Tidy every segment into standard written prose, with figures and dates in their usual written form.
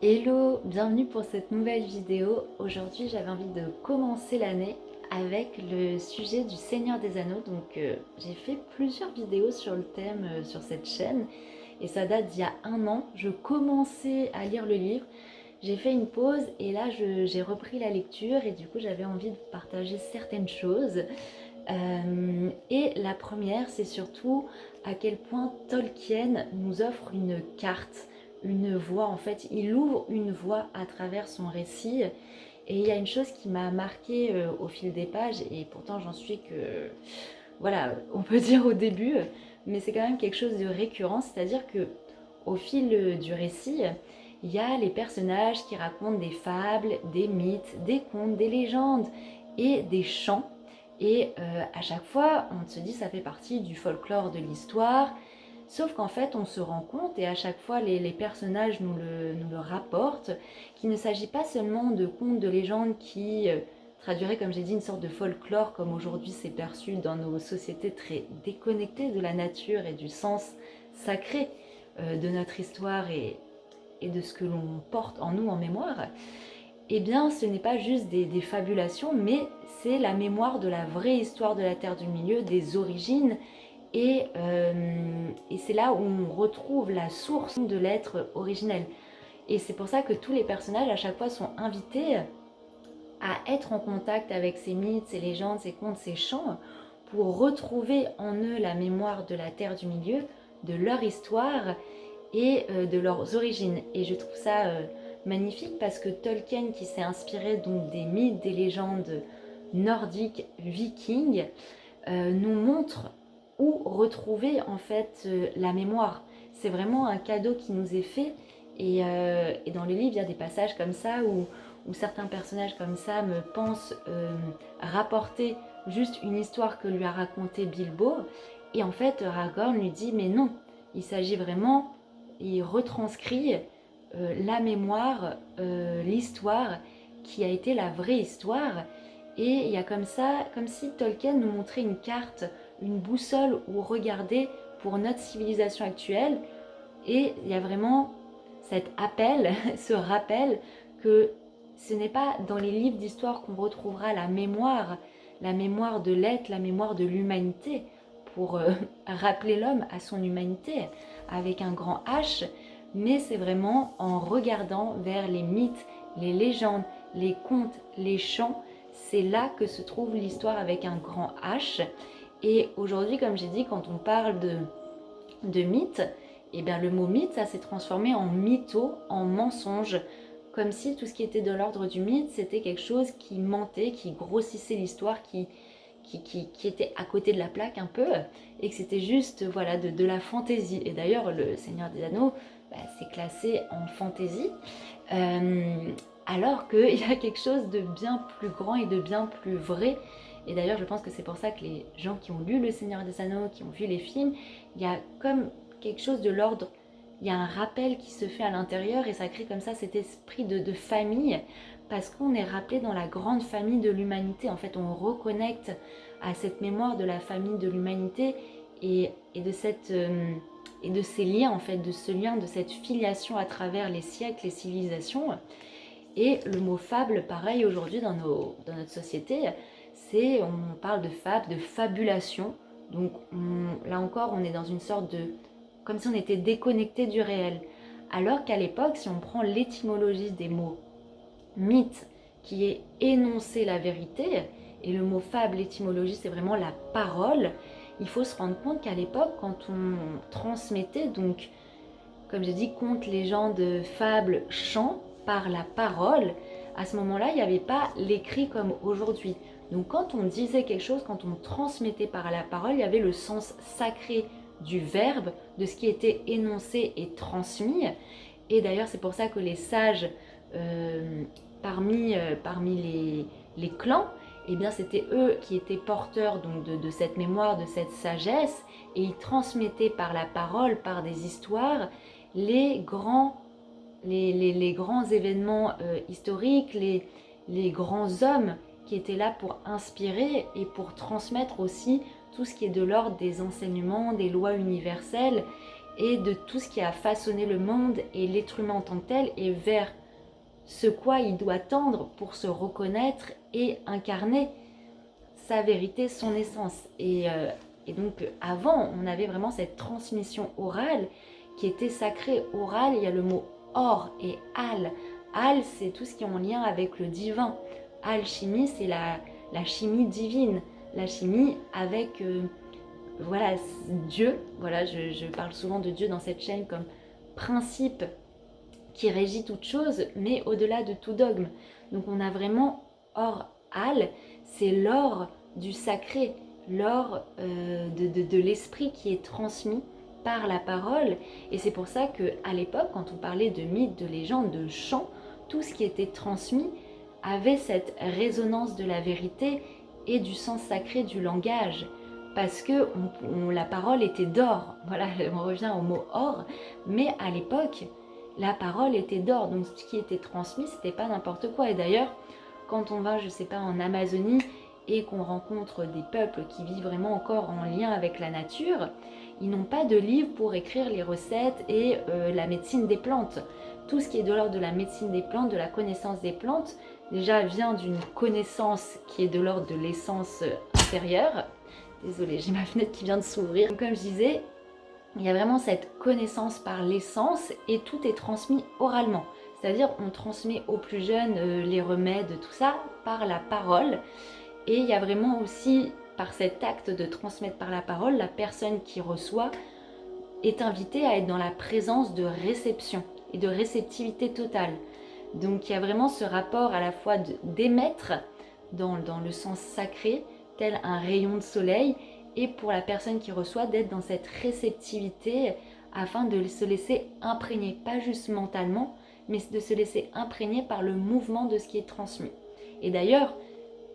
Hello, bienvenue pour cette nouvelle vidéo. Aujourd'hui j'avais envie de commencer l'année avec le sujet du Seigneur des Anneaux. J'ai fait plusieurs vidéos sur le thème sur cette chaîne et ça date d'il y a un an. Je commençais à lire le livre, j'ai fait une pause et là j'ai repris la lecture et du coup j'avais envie de partager certaines choses. Et la première, c'est surtout à quel point Tolkien nous offre une carte, une voie. En fait, il ouvre une voie à travers son récit. Et il y a une chose qui m'a marquée au fil des pages, et pourtant j'en suis que, voilà, on peut dire au début, mais c'est quand même quelque chose de récurrent, c'est-à-dire que au fil du récit, il y a les personnages qui racontent des fables, des mythes, des contes, des légendes et des chants. Et à chaque fois, on se dit ça fait partie du folklore de l'histoire. Sauf qu'en fait, on se rend compte, et à chaque fois les personnages nous le rapportent, qu'il ne s'agit pas seulement de contes, de légendes qui traduiraient, comme j'ai dit, une sorte de folklore, comme aujourd'hui c'est perçu dans nos sociétés très déconnectées de la nature et du sens sacré de notre histoire et de ce que l'on porte en nous en mémoire. Eh bien, ce n'est pas juste des fabulations, mais c'est la mémoire de la vraie histoire de la Terre du Milieu, des origines, et c'est là où on retrouve la source de l'être originel. Et c'est pour ça que tous les personnages à chaque fois sont invités à être en contact avec ces mythes, ces légendes, ces contes, ces chants, pour retrouver en eux la mémoire de la Terre du Milieu, de leur histoire et de leurs origines. Et je trouve ça magnifique parce que Tolkien, qui s'est inspiré donc des mythes, des légendes nordiques, vikings, nous montre où retrouver en fait la mémoire. C'est vraiment un cadeau qui nous est fait. Et dans le livre, il y a des passages comme ça où certains personnages comme ça me pensent rapporter juste une histoire que lui a racontée Bilbo. Et en fait, Aragorn lui dit mais non, il s'agit vraiment, il retranscrit la mémoire, l'histoire qui a été la vraie histoire. Et il y a comme ça, comme si Tolkien nous montrait une carte, une boussole où regarder pour notre civilisation actuelle. Et il y a vraiment cet appel, ce rappel que ce n'est pas dans les livres d'histoire qu'on retrouvera la mémoire de l'être, la mémoire de l'humanité, pour rappeler l'homme à son humanité avec un grand H, mais c'est vraiment en regardant vers les mythes, les légendes, les contes, les chants, c'est là que se trouve l'histoire avec un grand H. Et aujourd'hui, comme j'ai dit, quand on parle de mythe, eh bien le mot mythe, ça s'est transformé en mytho, en mensonge, comme si tout ce qui était de l'ordre du mythe, c'était quelque chose qui mentait, qui grossissait l'histoire, qui était à côté de la plaque un peu, et que c'était juste voilà, de la fantaisie. Et d'ailleurs, le Seigneur des Anneaux, c'est classé en fantaisie, alors qu'il y a quelque chose de bien plus grand et de bien plus vrai. Et d'ailleurs, je pense que c'est pour ça que les gens qui ont lu Le Seigneur des Anneaux, qui ont vu les films, il y a comme quelque chose de l'ordre, il y a un rappel qui se fait à l'intérieur et ça crée comme ça cet esprit de famille parce qu'on est rappelé dans la grande famille de l'humanité. En fait, on reconnecte à cette mémoire de la famille de l'humanité et de cette... et de ces liens, en fait, de ce lien, de cette filiation à travers les siècles, les civilisations. Et le mot fable, pareil, aujourd'hui dans notre société, on parle de fable, de fabulation. Donc là encore, on est dans une sorte de... comme si on était déconnecté du réel. Alors qu'à l'époque, si on prend l'étymologie des mots mythe, qui est énoncer la vérité, et le mot fable, l'étymologie, c'est vraiment la parole, il faut se rendre compte qu'à l'époque, quand on transmettait, donc, comme j'ai dit, contes, légendes, fables, chants, par la parole, à ce moment-là, il n'y avait pas l'écrit comme aujourd'hui. Donc quand on disait quelque chose, quand on transmettait par la parole, il y avait le sens sacré du verbe, de ce qui était énoncé et transmis. Et d'ailleurs, c'est pour ça que les sages, parmi les clans, eh bien, c'était eux qui étaient porteurs donc, de cette mémoire, de cette sagesse, et ils transmettaient par la parole, par des histoires, les grands événements historiques, les grands hommes qui étaient là pour inspirer et pour transmettre aussi tout ce qui est de l'ordre des enseignements, des lois universelles. et de tout ce qui a façonné le monde et l'être humain en tant que tel, et vers ce quoi il doit tendre pour se reconnaître et incarner sa vérité, son essence. Et donc avant, on avait vraiment cette transmission orale qui était sacrée. Orale, il y a le mot or et al. Al, c'est tout ce qui est en lien avec le divin. Alchimie, c'est la chimie divine. La chimie avec voilà, Dieu. Voilà, je parle souvent de Dieu dans cette chaîne comme principe qui régit toute chose, mais au-delà de tout dogme. Donc on a vraiment or, al, c'est l'or du sacré, l'or de l'esprit qui est transmis par la parole. Et c'est pour ça qu'à l'époque, quand on parlait de mythes, de légendes, de chants, tout ce qui était transmis avait cette résonance de la vérité et du sens sacré du langage. Parce que la parole était d'or. Voilà, on revient au mot or. Mais à l'époque, la parole était d'or. Donc ce qui était transmis, c'était pas n'importe quoi. Et d'ailleurs, quand on va, je sais pas, en Amazonie et qu'on rencontre des peuples qui vivent vraiment encore en lien avec la nature, ils n'ont pas de livre pour écrire les recettes et la médecine des plantes. Tout ce qui est de l'ordre de la médecine des plantes, de la connaissance des plantes, déjà vient d'une connaissance qui est de l'ordre de l'essence intérieure. Désolée, j'ai ma fenêtre qui vient de s'ouvrir. Comme je disais, il y a vraiment cette connaissance par l'essence et tout est transmis oralement. C'est-à-dire on transmet aux plus jeunes les remèdes, tout ça, par la parole. Et il y a vraiment aussi, par cet acte de transmettre par la parole, la personne qui reçoit est invitée à être dans la présence de réception et de réceptivité totale. Donc il y a vraiment ce rapport à la fois d'émettre dans le sens sacré, tel un rayon de soleil, et pour la personne qui reçoit d'être dans cette réceptivité afin de se laisser imprégner, pas juste mentalement, mais de se laisser imprégner par le mouvement de ce qui est transmis. Et d'ailleurs,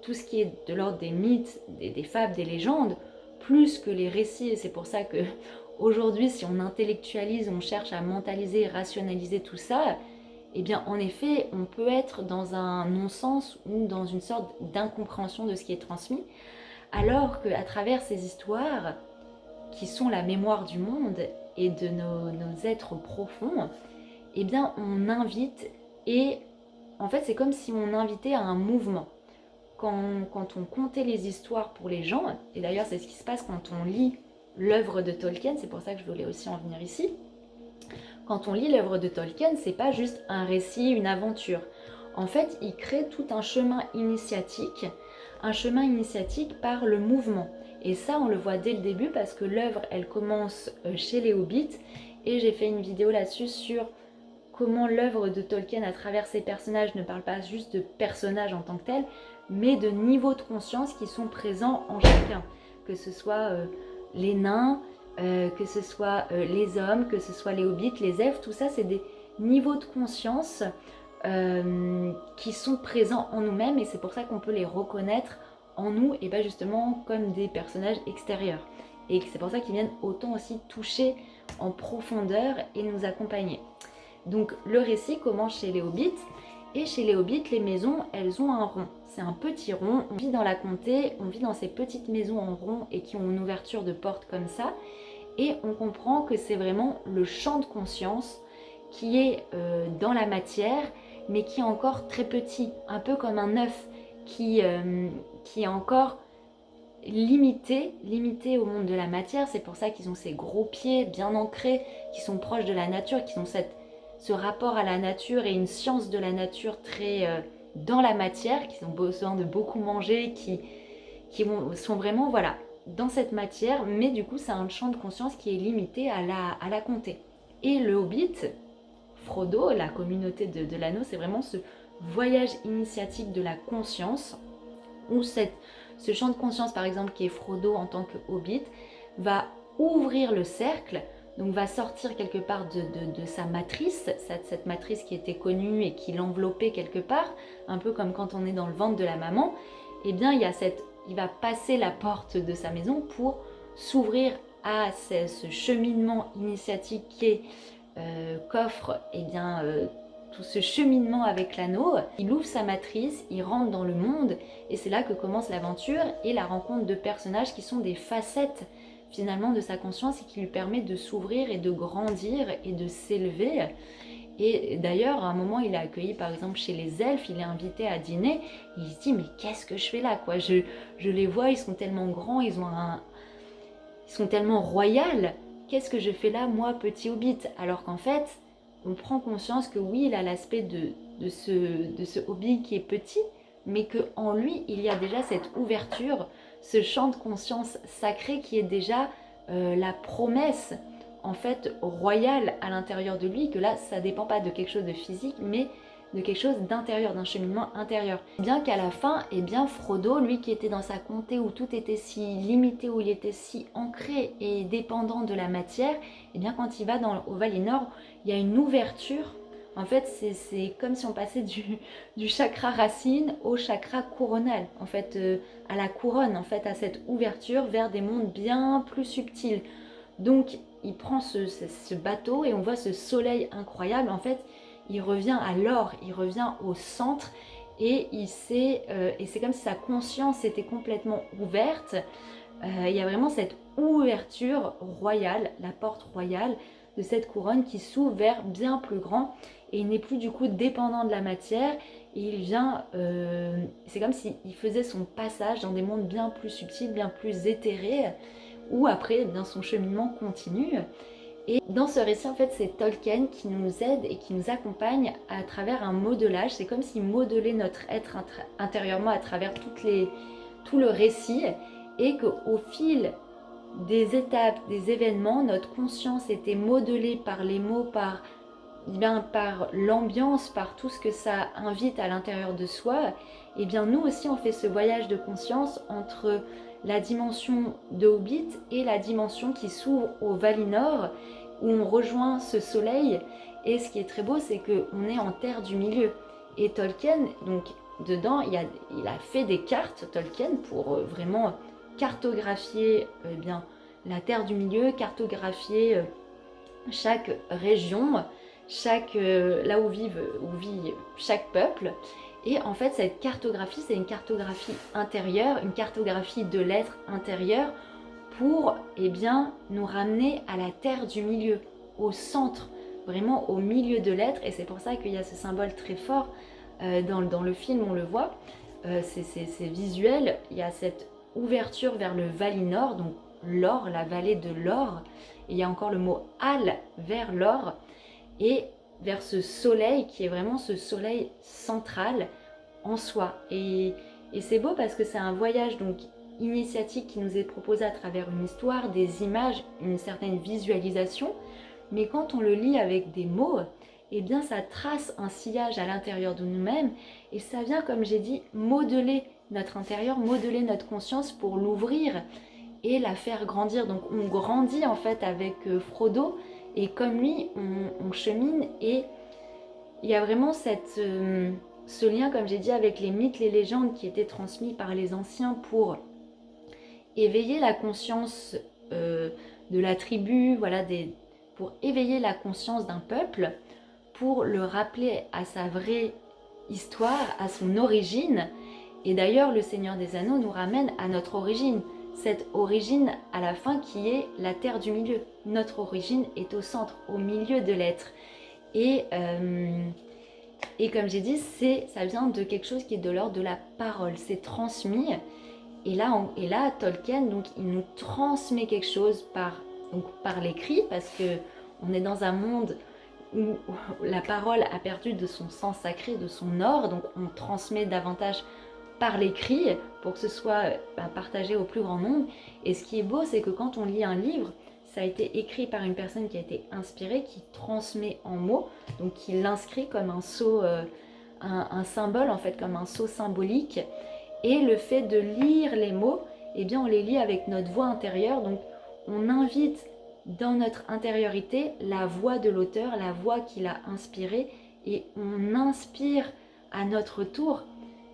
tout ce qui est de l'ordre des mythes, des fables, des légendes, plus que les récits, et c'est pour ça que aujourd'hui, si on intellectualise, on cherche à mentaliser, rationaliser tout ça, eh bien en effet, on peut être dans un non-sens ou dans une sorte d'incompréhension de ce qui est transmis, alors qu'à travers ces histoires, qui sont la mémoire du monde et de nos êtres profonds, eh bien on invite, et en fait c'est comme si on invitait à un mouvement. Quand on contait les histoires pour les gens, et d'ailleurs c'est ce qui se passe quand on lit l'œuvre de Tolkien, c'est pour ça que je voulais aussi en venir ici. Quand on lit l'œuvre de Tolkien, c'est pas juste un récit, une aventure. En fait, il crée tout un chemin initiatique par le mouvement. Et ça, on le voit dès le début parce que l'œuvre, elle commence chez les Hobbits, et j'ai fait une vidéo là-dessus sur comment l'œuvre de Tolkien à travers ses personnages ne parle pas juste de personnages en tant que tels, mais de niveaux de conscience qui sont présents en chacun. Que ce soit les nains, que ce soit les hommes, que ce soit les hobbits, les elfes, tout ça c'est des niveaux de conscience qui sont présents en nous-mêmes, et c'est pour ça qu'on peut les reconnaître en nous et pas justement comme des personnages extérieurs. Et c'est pour ça qu'ils viennent autant aussi toucher en profondeur et nous accompagner. Donc le récit commence chez les hobbits, et chez les hobbits, les maisons, elles ont un rond. C'est un petit rond, on vit dans la comté, on vit dans ces petites maisons en rond et qui ont une ouverture de porte comme ça, et on comprend que c'est vraiment le champ de conscience qui est dans la matière, mais qui est encore très petit, un peu comme un œuf qui est encore limité au monde de la matière. C'est pour ça qu'ils ont ces gros pieds bien ancrés, qui sont proches de la nature, qui ont ce rapport à la nature et une science de la nature très dans la matière, qui ont besoin de beaucoup manger, qui sont vraiment voilà, dans cette matière, mais du coup c'est un champ de conscience qui est limité à la comté. Et le Hobbit, Frodo, la communauté de l'anneau, c'est vraiment ce voyage initiatique de la conscience, où ce champ de conscience par exemple qui est Frodo en tant que Hobbit, va ouvrir le cercle, donc va sortir quelque part de sa matrice, cette matrice qui était connue et qui l'enveloppait quelque part, un peu comme quand on est dans le ventre de la maman. Eh bien il va passer la porte de sa maison pour s'ouvrir à ce cheminement initiatique qui qu'offre tout ce cheminement avec l'anneau. Il ouvre sa matrice, il rentre dans le monde, et c'est là que commence l'aventure et la rencontre de personnages qui sont des facettes finalement de sa conscience et qui lui permet de s'ouvrir et de grandir et de s'élever. Et d'ailleurs, à un moment, il est accueilli par exemple chez les elfes, il est invité à dîner, et il se dit mais qu'est-ce que je fais là quoi, je les vois, ils sont tellement grands, ils sont tellement royaux, qu'est-ce que je fais là moi, petit hobbit? Alors qu'en fait, on prend conscience que oui, il a l'aspect de ce hobbit qui est petit, mais qu'en lui, il y a déjà cette ouverture, ce champ de conscience sacré qui est déjà la promesse en fait royale à l'intérieur de lui, que là, ça ne dépend pas de quelque chose de physique, mais de quelque chose d'intérieur, d'un cheminement intérieur. Bien qu'à la fin, eh bien Frodo, lui qui était dans sa comté où tout était si limité, où il était si ancré et dépendant de la matière, eh bien quand il va au Valinor, il y a une ouverture. En fait, c'est comme si on passait du chakra racine au chakra coronal, en fait, à la couronne, en fait, à cette ouverture vers des mondes bien plus subtils. Donc, il prend ce bateau et on voit ce soleil incroyable. En fait, il revient à l'or, il revient au centre et c'est comme si sa conscience était complètement ouverte. Il y a vraiment cette ouverture royale, la porte royale de cette couronne qui s'ouvre vers bien plus grand et il n'est plus du coup dépendant de la matière et il vient, c'est comme s'il faisait son passage dans des mondes bien plus subtils, bien plus éthérés où après eh bien, son cheminement continue. Et dans ce récit, en fait, c'est Tolkien qui nous aide et qui nous accompagne à travers un modelage. C'est comme s'il modelait notre être intérieurement à travers tout le récit et qu'au fil des étapes, des événements, notre conscience était modelée par les mots, par l'ambiance, par tout ce que ça invite à l'intérieur de soi. Et bien nous aussi, on fait ce voyage de conscience entre la dimension de Hobbit et la dimension qui s'ouvre au Valinor, où on rejoint ce soleil. Et ce qui est très beau, c'est qu'on est en terre du milieu. Et Tolkien, donc dedans, il a fait des cartes, Tolkien, pour vraiment cartographier bien la terre du milieu, cartographier chaque région, là où vit chaque peuple. Et en fait, cette cartographie, c'est une cartographie intérieure, une cartographie de l'être intérieur pour nous ramener à la terre du milieu, au centre, vraiment au milieu de l'être. Et c'est pour ça qu'il y a ce symbole très fort dans le film, on le voit. C'est visuel, il y a cette ouverture vers le Valinor, donc l'or, la vallée de l'or. Et il y a encore le mot Al vers l'or et vers ce soleil qui est vraiment ce soleil central en soi. Et c'est beau parce que c'est un voyage donc initiatique qui nous est proposé à travers une histoire, des images, une certaine visualisation. Mais quand on le lit avec des mots, eh bien ça trace un sillage à l'intérieur de nous-mêmes et ça vient, comme j'ai dit, modeler notre intérieur, modeler notre conscience pour l'ouvrir et la faire grandir. Donc on grandit en fait avec Frodo et comme lui on chemine et il y a vraiment ce lien, comme j'ai dit, avec les mythes, les légendes qui étaient transmis par les anciens pour éveiller la conscience de la tribu, voilà, pour éveiller la conscience d'un peuple, pour le rappeler à sa vraie histoire, à son origine. Et d'ailleurs, le Seigneur des Anneaux nous ramène à notre origine, cette origine à la fin qui est la terre du milieu. Notre origine est au centre, au milieu de l'être. Et comme j'ai dit, ça vient de quelque chose qui est de l'ordre de la parole, c'est transmis. Et là, Tolkien, donc, il nous transmet quelque chose par l'écrit, parce qu'on est dans un monde où la parole a perdu de son sens sacré, de son or, donc on transmet davantage par l'écrit pour que ce soit partagé au plus grand nombre. Et ce qui est beau, c'est que quand on lit un livre, ça a été écrit par une personne qui a été inspirée, qui transmet en mots, donc qui l'inscrit comme un sceau, un symbole en fait, comme un sceau symbolique. Et le fait de lire les mots, eh bien on les lit avec notre voix intérieure, donc on invite dans notre intériorité la voix de l'auteur, la voix qui l'a inspiré, et on inspire à notre tour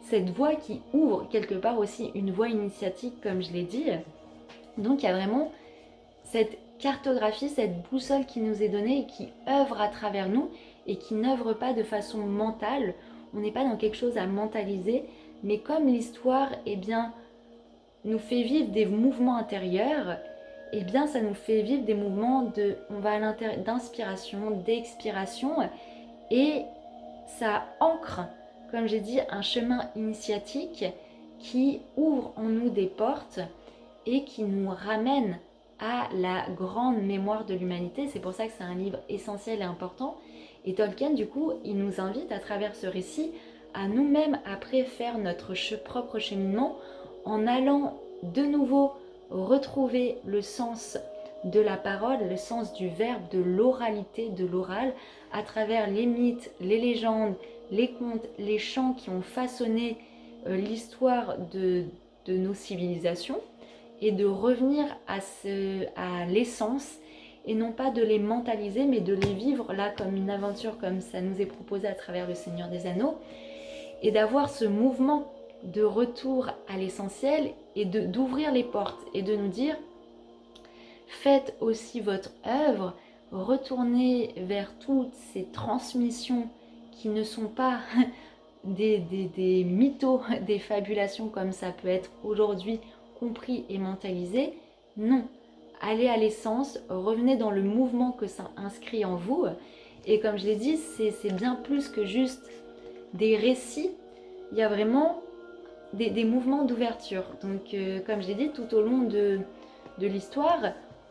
cette voix qui ouvre quelque part aussi une voie initiatique, comme je l'ai dit. Donc il y a vraiment cette cartographie, cette boussole qui nous est donnée et qui œuvre à travers nous et qui n'œuvre pas de façon mentale. On n'est pas dans quelque chose à mentaliser, mais comme l'histoire nous fait vivre des mouvements intérieurs, eh bien ça nous fait vivre des mouvements on va à l'intérieur d'inspiration, d'expiration, et ça ancre, comme j'ai dit, un chemin initiatique qui ouvre en nous des portes et qui nous ramène à la grande mémoire de l'humanité. C'est pour ça que c'est un livre essentiel et important. Et Tolkien, du coup, il nous invite à travers ce récit à nous-mêmes après faire notre propre cheminement en allant de nouveau retrouver le sens de la parole, le sens du verbe, de l'oralité, de l'oral, à travers les mythes, les légendes, les contes, les chants qui ont façonné l'histoire de nos civilisations, et de revenir à l'essence, et non pas de les mentaliser, mais de les vivre là comme une aventure, comme ça nous est proposé à travers le Seigneur des Anneaux, et d'avoir ce mouvement de retour à l'essentiel et d'ouvrir les portes et de nous dire faites aussi votre œuvre, retournez vers toutes ces transmissions qui ne sont pas des mythos, des fabulations comme ça peut être aujourd'hui compris et mentalisé. Non, allez à l'essence, revenez dans le mouvement que ça inscrit en vous. Et comme je l'ai dit, c'est bien plus que juste des récits, il y a vraiment des mouvements d'ouverture. Donc comme je l'ai dit, tout au long de l'histoire,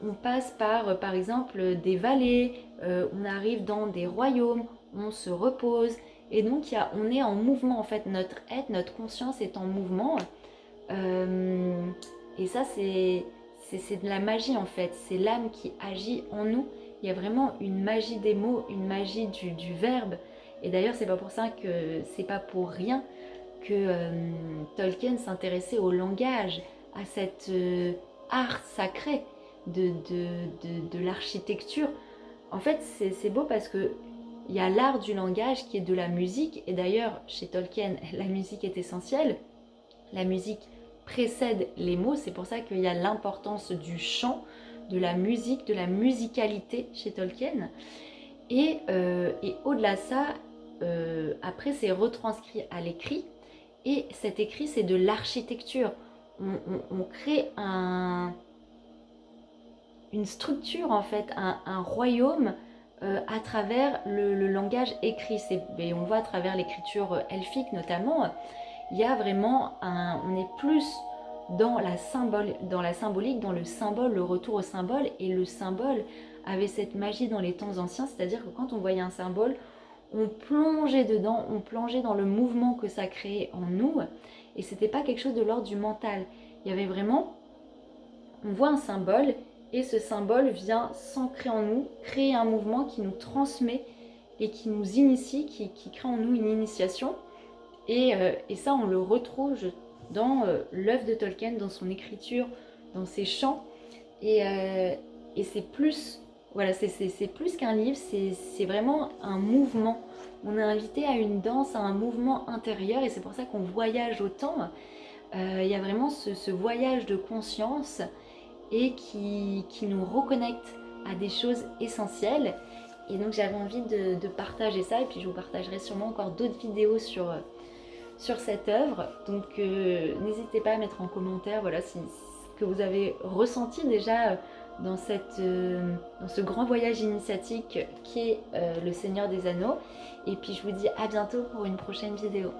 on passe par exemple des vallées, on arrive dans des royaumes, on se repose, et donc on est en mouvement en fait, notre être, notre conscience est en mouvement. Et ça c'est de la magie en fait, c'est l'âme qui agit en nous. Il y a vraiment une magie des mots, une magie du verbe. Et d'ailleurs c'est pas pour ça que c'est pas pour rien que Tolkien s'intéressait au langage, à cet art sacré de l'architecture. En fait c'est beau parce que il y a l'art du langage qui est de la musique, et d'ailleurs chez Tolkien la musique est essentielle. La musique précède les mots, c'est pour ça qu'il y a l'importance du chant, de la musique, de la musicalité chez Tolkien. Et au-delà de ça, après c'est retranscrit à l'écrit, et cet écrit c'est de l'architecture. On crée une structure en fait, un royaume à travers le langage écrit. Et on voit à travers l'écriture elfique notamment, il y a vraiment on est plus dans la symbolique, dans le symbole, le retour au symbole. Et le symbole avait cette magie dans les temps anciens, c'est-à-dire que quand on voyait un symbole, on plongeait dedans, on plongeait dans le mouvement que ça créait en nous, et c'était pas quelque chose de l'ordre du mental. Il y avait vraiment, on voit un symbole, et ce symbole vient s'ancrer en nous, créer un mouvement qui nous transmet et qui nous initie, qui crée en nous une initiation. Et ça, on le retrouve dans l'œuvre de Tolkien, dans son écriture, dans ses chants. Et c'est plus, voilà, c'est plus qu'un livre, c'est vraiment un mouvement. On est invité à une danse, à un mouvement intérieur, et c'est pour ça qu'on voyage autant. Il y a vraiment ce voyage de conscience, et qui nous reconnecte à des choses essentielles. Et donc j'avais envie de partager ça, et puis je vous partagerai sûrement encore d'autres vidéos sur cette œuvre. Donc n'hésitez pas à mettre en commentaire voilà, ce que vous avez ressenti déjà dans ce grand voyage initiatique qui est le Seigneur des Anneaux. Et puis je vous dis à bientôt pour une prochaine vidéo.